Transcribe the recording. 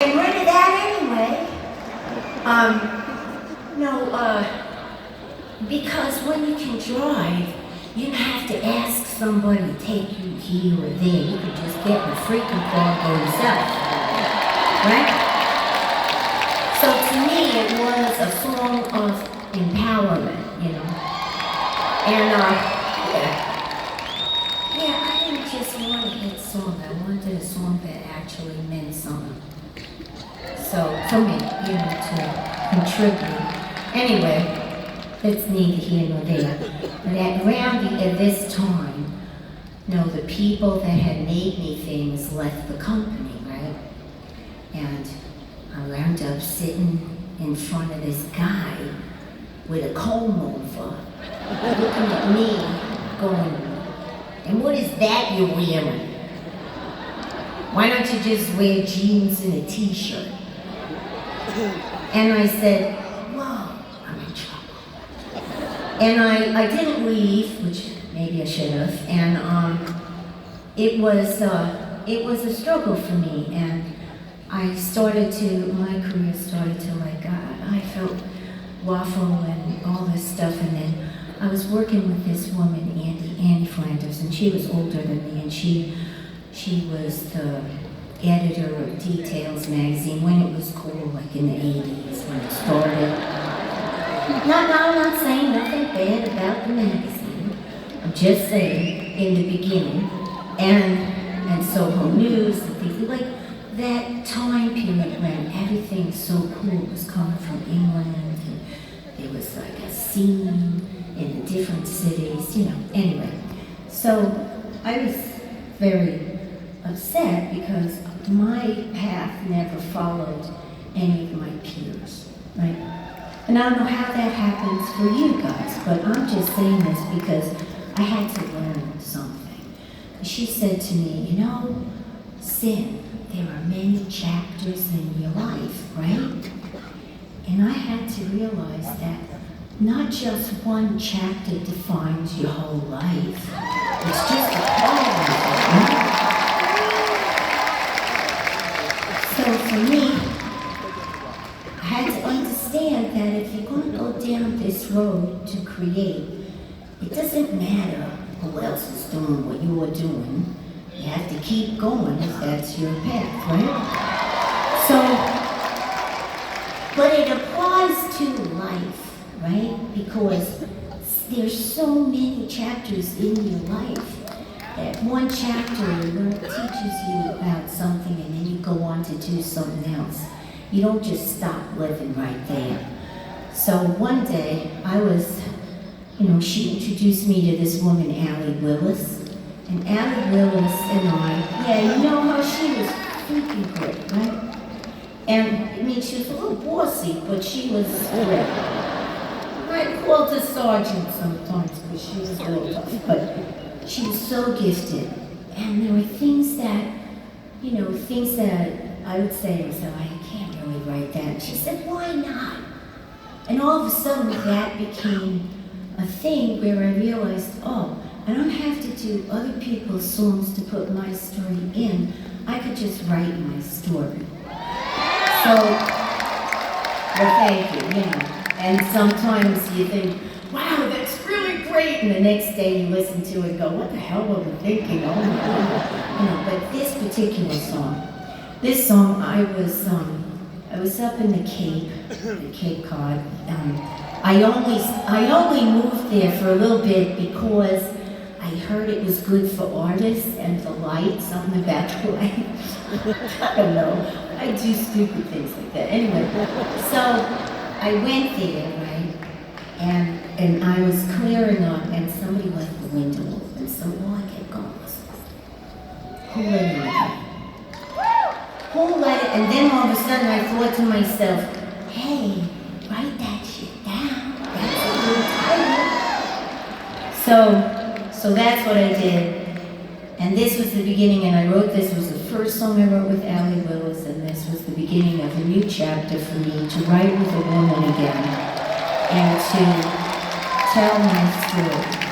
Get rid of that anyway. Because when you can drive, you don't have to ask somebody to take you here or there. You can just get in a freaking car and go yourself. Right? So to me, it was a song of empowerment, you know. And, I didn't just want a hit song. I wanted a song that actually meant something. So, for me, to contribute. Anyway, that's neither here nor there. But at this time, the people that had made me things left the company, right? And I wound up sitting in front of this guy with a comb over, looking at me, going, "And what is that you're wearing? Why don't you just wear jeans and a t-shirt?" And I said, "Whoa, I'm in trouble." And I didn't leave, which maybe I should have, and it was a struggle for me, and my career started to I felt waffle and all this stuff, and then I was working with this woman, Annie Flanders, and she was older than me, and she was the editor of Details magazine when it was cool, like in the 80s when it started. No, I'm not saying nothing bad about the magazine. I'm just saying in the beginning, and Soho News and things like that time period when everything so cool was coming from England, and there was like a scene in the different cities, Anyway, so I was very upset because my path never followed any of my peers, right? And I don't know how that happens for you guys, but I'm just saying this because I had to learn something. She said to me, Sin, there are many chapters in your life, right? And I had to realize that not just one chapter defines your whole life. It's just a part of it, right? So for me, I had to understand that if you're going to go down this road to create, it doesn't matter who else is doing what you're doing. You have to keep going if that's your path, right? But it applies to life, right? Because there's so many chapters in your life that one chapter teaches you about something and then you go on to do something else. You don't just stop living right there. So one day I was, she introduced me to this woman, Allie Willis. And Allie Willis and how she was freaking great, right? And she was a little bossy, but she was great. I called her sergeant sometimes because she was a little tough, but she was so gifted. And there were things that I would say to myself, I can't really write that. And she said, why not? And all of a sudden that became a thing where I realized, I don't have to do other people's songs to put my story in. I could just write my story. So, thank you, And sometimes you think, wow, that's really great. And the next day you listen to it and go, what the hell were we thinking? Oh my God. But this particular song, I was up in the Cape Cod. I only moved there for a little bit because I heard it was good for artists and for light, something about the light. I don't know. I do stupid things like that. Anyway, so I went there, right? And I was clearing up, and somebody left the window open. So all I kept going was, who let it in? Who let it? And then all of a sudden I thought to myself, hey, write that shit down. That's a good title. So that's what I did. And this was the beginning, and I wrote this was the first song I wrote with Allie Willis, and this was the beginning of a new chapter for me to write with a woman again and to tell my story.